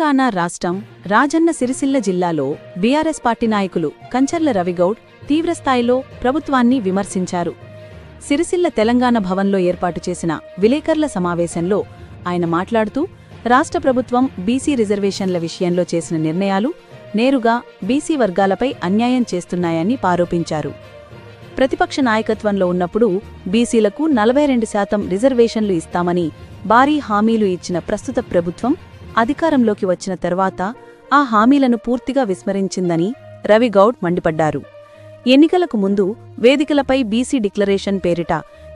తెలంగాణ రాష్ట్రం రాజన్న సిరిసిల్ల జిల్లాలో BRS party నాయకులు కంచర్ల రవిగౌడ్ తీవ్రస్థాయిలో ప్రభుత్వాన్ని విమర్శించారు. సిరిసిల్ల తెలంగాణ భవన్లో ఏర్పాటు చేసిన విలేకరుల సమావేశంలో ఆయన మాట్లాడుతూ రాష్ట్ర ప్రభుత్వం బీసీ రిజర్వేషన్ల విషయంలో చేసిన నిర్ణయాలు నేరుగా బీసీ వర్గాలపై అన్యాయం చేస్తున్నాయని ఆరోపించారు. ప్రతిపక్ష నాయకత్వంలో ఉన్నప్పుడు బీసీలకు 42% రిజర్వేషన్లు ఇస్తామని భారీ హామీలు ఇచ్చిన ప్రస్తుత ప్రభుత్వం అధికారంలోకి వచ్చిన తర్వాత ఆ హామీలను పూర్తిగా విస్మరించిందని రవిగౌడ్ మండిపడ్డారు. ఎన్నికలకు ముందు వేదికలపై బీసీ డిక్లరేషన్ పేరిట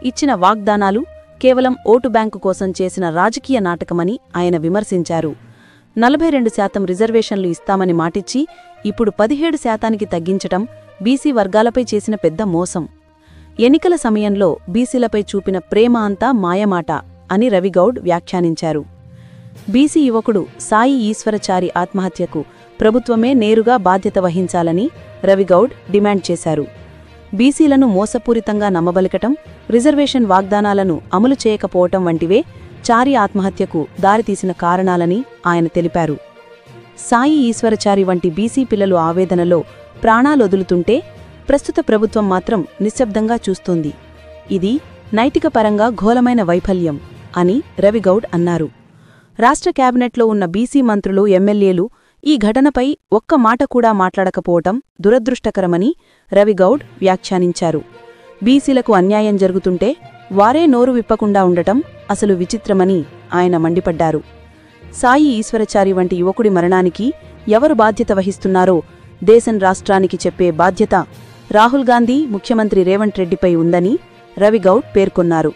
ఇచ్చిన వాగ్దానాలు కేవలం ఓటు బ్యాంకు కోసం చేసిన రాజకీయ నాటకమని ఆయన విమర్శించారు. 42% రిజర్వేషన్లు ఇస్తామని మాటిచ్చి ఇప్పుడు 17% తగ్గించటం బీసీ వర్గాలపై చేసిన పెద్ద మోసం. ఎన్నికల సమయంలో బీసీలపై చూపిన ప్రేమ అంతా మాయమాట అని రవిగౌడ్ వ్యాఖ్యానించారు. బీసీ యువకుడు సాయి ఈశ్వరచారి ఆత్మహత్యకు ప్రభుత్వమే నేరుగా బాధ్యత వహించాలని రవిగౌడ్ డిమాండ్ చేశారు. బీసీలను మోసపూరితంగా నమ్మబలికటం, రిజర్వేషన్ వాగ్దానాలను అమలు చేయకపోవటం వంటివే చారి ఆత్మహత్యకు దారితీసిన కారణాలని ఆయన తెలిపారు. సాయి ఈశ్వరచారి వంటి బీసీ పిల్లలు ఆవేదనలో ప్రాణాలొదులుతుంటే ప్రస్తుత ప్రభుత్వం మాత్రం నిశ్శబ్దంగా చూస్తోంది. ఇది నైతికపరంగా ఘోరమైన వైఫల్యం అని రవిగౌడ్ అన్నారు. రాష్ట్ర కేబినెట్లో ఉన్న బీసీ మంత్రులు, ఎమ్మెల్యేలు ఈ ఘటనపై ఒక్క మాట కూడా మాట్లాడకపోవటం దురదృష్టకరమని రవిగౌడ్ వ్యాఖ్యానించారు. బీసీలకు అన్యాయం జరుగుతుంటే వారే నోరు విప్పకుండా ఉండటం అసలు విచిత్రమని ఆయన మండిపడ్డారు. సాయి ఈశ్వరచారి వంటి యువకుడి మరణానికి ఎవరు బాధ్యత వహిస్తున్నారో దేశం రాష్ట్రానికి చెప్పే బాధ్యత రాహుల్ గాంధీ, ముఖ్యమంత్రి రేవంత్ రెడ్డిపై ఉందని రవిగౌడ్ పేర్కొన్నారు.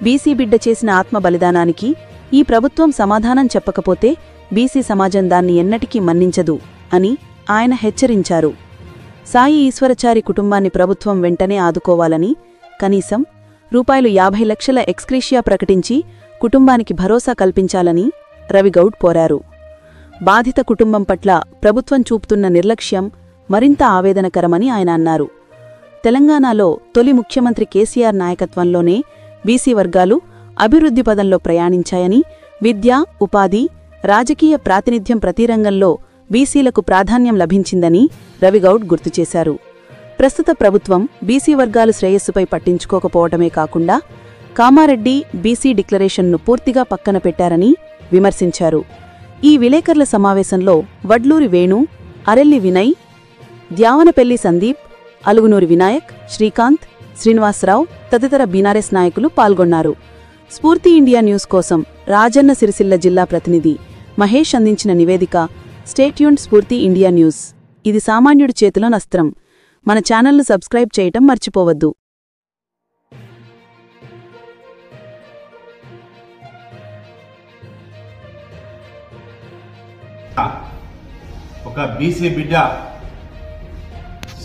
బీసీ బిడ్డ చేసిన ఆత్మ బలిదానానికి ఈ ప్రభుత్వం సమాధానం చెప్పకపోతే బీసీ సమాజం దాన్ని ఎన్నటికీ మన్నించదు అని ఆయన హెచ్చరించారు. సాయి ఈశ్వరచారి కుటుంబాన్ని ప్రభుత్వం వెంటనే ఆదుకోవాలని, కనీసం ₹50 లక్షల ఎక్స్గ్రేషియా ప్రకటించి కుటుంబానికి భరోసా కల్పించాలని రవిగౌడ్ కోరారు. బాధిత కుటుంబం పట్ల ప్రభుత్వం చూపుతున్న నిర్లక్ష్యం మరింత ఆవేదనకరమని ఆయన అన్నారు. తెలంగాణలో తొలి ముఖ్యమంత్రి కేసీఆర్ నాయకత్వంలోనే బీసీ వర్గాలు అభివృద్ధి పదంలో ప్రయాణించాయని, విద్య, ఉపాధి, రాజకీయ ప్రాతినిధ్యం ప్రతి రంగంలో బీసీలకు ప్రాధాన్యం లభించిందని రవిగౌడ్ గుర్తుచేశారు. ప్రస్తుత ప్రభుత్వం బీసీ వర్గాలు శ్రేయస్సుపై పట్టించుకోకపోవటమే కాకుండా కామారెడ్డి బీసీ డిక్లరేషన్ను పూర్తిగా పక్కన పెట్టారని విమర్శించారు. ఈ విలేకరుల సమావేశంలో వడ్లూరి వేణు, అరెల్లి వినయ్, ద్యావనపెల్లి సందీప్, అలుగునూరి వినాయక్, శ్రీకాంత్, శ్రీనివాసరావు తదితర బీఆర్ఎస్ నాయకులు పాల్గొన్నారు. స్ఫూర్తి ఇండియా న్యూస్ కోసం రాజన్న సిరిసిల్ల జిల్లా ప్రతినిధి మహేష్ అందించిన నివేదిక. స్టేట్యూన్ స్ఫూర్తి ఇండియా న్యూస్. ఇది సామాన్యుడి చేతిలో అస్త్రం. మన ఛానల్ను సబ్స్క్రైబ్ చేయటం మర్చిపోవద్దు. ఒక బీసీ బిడ్డ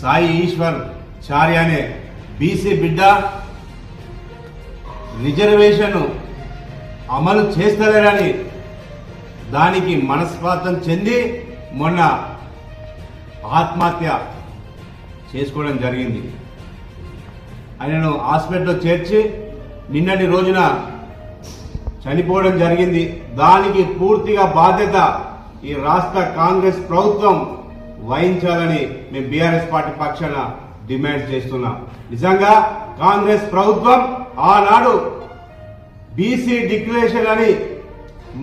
సాయి ఈశ్వర్ చారి అనే బీసీ బిడ్డ రిజర్వేషన్ అమలు చేస్తలేరని దానికి మనస్పాతం చెంది మొన్న ఆత్మహత్య చేసుకోవడం జరిగింది. ఆయనను హాస్పిటల్లో చేర్చి నిన్నటి రోజున చనిపోవడం జరిగింది. దానికి పూర్తిగా బాధ్యత ఈ రాష్ట్ర కాంగ్రెస్ ప్రభుత్వం వహించాలని మేము బీఆర్ఎస్ పార్టీ పక్షాన డిమాండ్ చేస్తున్నాం. నిజంగా కాంగ్రెస్ ప్రభుత్వం ఆనాడు బీసీ డిక్లరేషన్ అని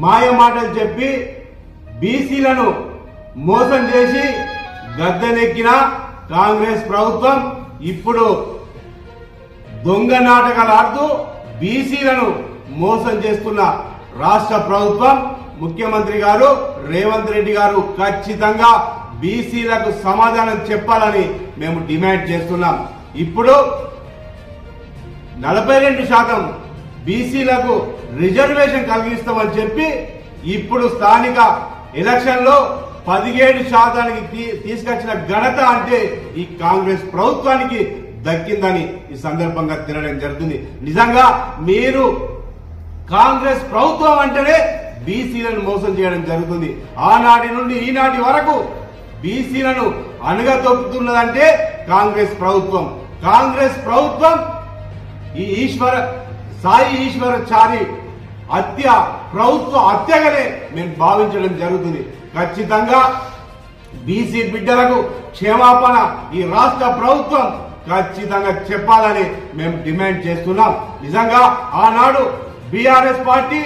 మాయమాటలు చెప్పి బీసీలను మోసం చేసి గద్దెనెక్కిన కాంగ్రెస్ ప్రభుత్వం ఇప్పుడు దొంగ నాటకాలు ఆడుతూ బీసీలను మోసం చేస్తున్న రాష్ట్ర ప్రభుత్వం, ముఖ్యమంత్రి గారు రేవంత్ రెడ్డి గారు ఖచ్చితంగా బీసీలకు సమాధానం చెప్పాలని మేము డిమాండ్ చేస్తున్నాం. ఇప్పుడు 42% బీసీలకు రిజర్వేషన్ కలిగిస్తామని చెప్పి ఇప్పుడు స్థానిక ఎలక్షన్లో 17% తీసుకొచ్చిన ఘనత అంటే ఈ కాంగ్రెస్ ప్రభుత్వానికి దక్కిందని ఈ సందర్భంగా తినడం జరుగుతుంది. నిజంగా మీరు కాంగ్రెస్ ప్రభుత్వం అంటేనే బీసీలను మోసం చేయడం జరుగుతుంది. ఆనాటి నుండి ఈనాటి వరకు బీసీలను అణగదొక్కుతున్నదంటే కాంగ్రెస్ ప్రభుత్వం. కాంగ్రెస్ ప్రభుత్వం ఈ సాయి ఈశ్వరచారి ప్రభుత్వ హత్యగానే మేము భావించడం జరుగుతుంది. ఖచ్చితంగా బీసీ బిడ్డలకు క్షమాపణ ఈ రాష్ట్ర ప్రభుత్వం ఖచ్చితంగా చెప్పాలని మేము డిమాండ్ చేస్తున్నాం. నిజంగా ఆనాడు బీఆర్ఎస్ పార్టీ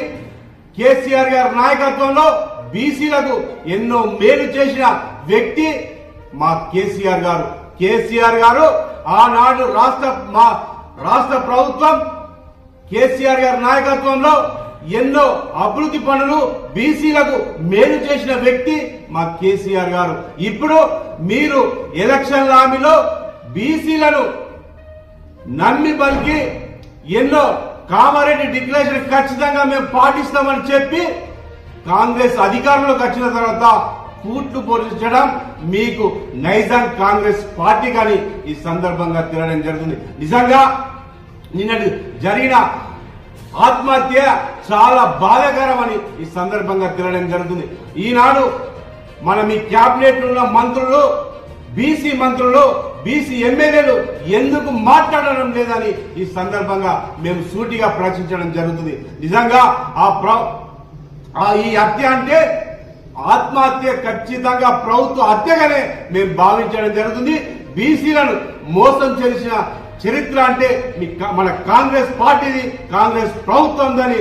కేసీఆర్ గారి నాయకత్వంలో బీసీలకు ఎన్నో మేలు చేసిన వ్యక్తి మా కేసీఆర్ గారు. కేసీఆర్ గారు ఆనాడు రాష్ట్ర ప్రభుత్వం కేసీఆర్ గారి నాయకత్వంలో ఎన్నో అభివృద్ధి పనులు బీసీలకు మేలు చేసిన వ్యక్తి మా కేసీఆర్ గారు. ఇప్పుడు మీరు ఎలక్షన్ హామీలో బీసీలను నమ్మి పలికి ఎన్నో కామారెడ్డి డిక్లరేషన్ ఖచ్చితంగా మేము పాటిస్తామని చెప్పి కాంగ్రెస్ అధికారంలోకి వచ్చిన తర్వాత కూట్లు పొడిచడం మీకు నైజాం కాంగ్రెస్ పార్టీ కానీ ఈ సందర్భంగా తిరగడం జరుగుతుంది. నిజంగా నిన్నటి జరిగిన ఆత్మహత్య చాలా బాధాకరమని ఈ సందర్భంగా తిరగడం జరుగుతుంది. ఈనాడు మన మీ క్యాబినెట్ ఉన్న మంత్రులు, బీసీ మంత్రులు, బీసీ ఎమ్మెల్యేలు ఎందుకు మాట్లాడడం లేదని ఈ సందర్భంగా మేము సూటిగా ప్రశ్నించడం జరుగుతుంది. నిజంగా ఈ హత్య అంటే ఆత్మహత్య ఖచ్చితంగా ప్రభుత్వ హత్యగానే మేము భావించడం జరుగుతుంది. బీసీలను మోసం చేసిన చరిత్ర అంటే మన కాంగ్రెస్ పార్టీది, కాంగ్రెస్ ప్రభుత్వందని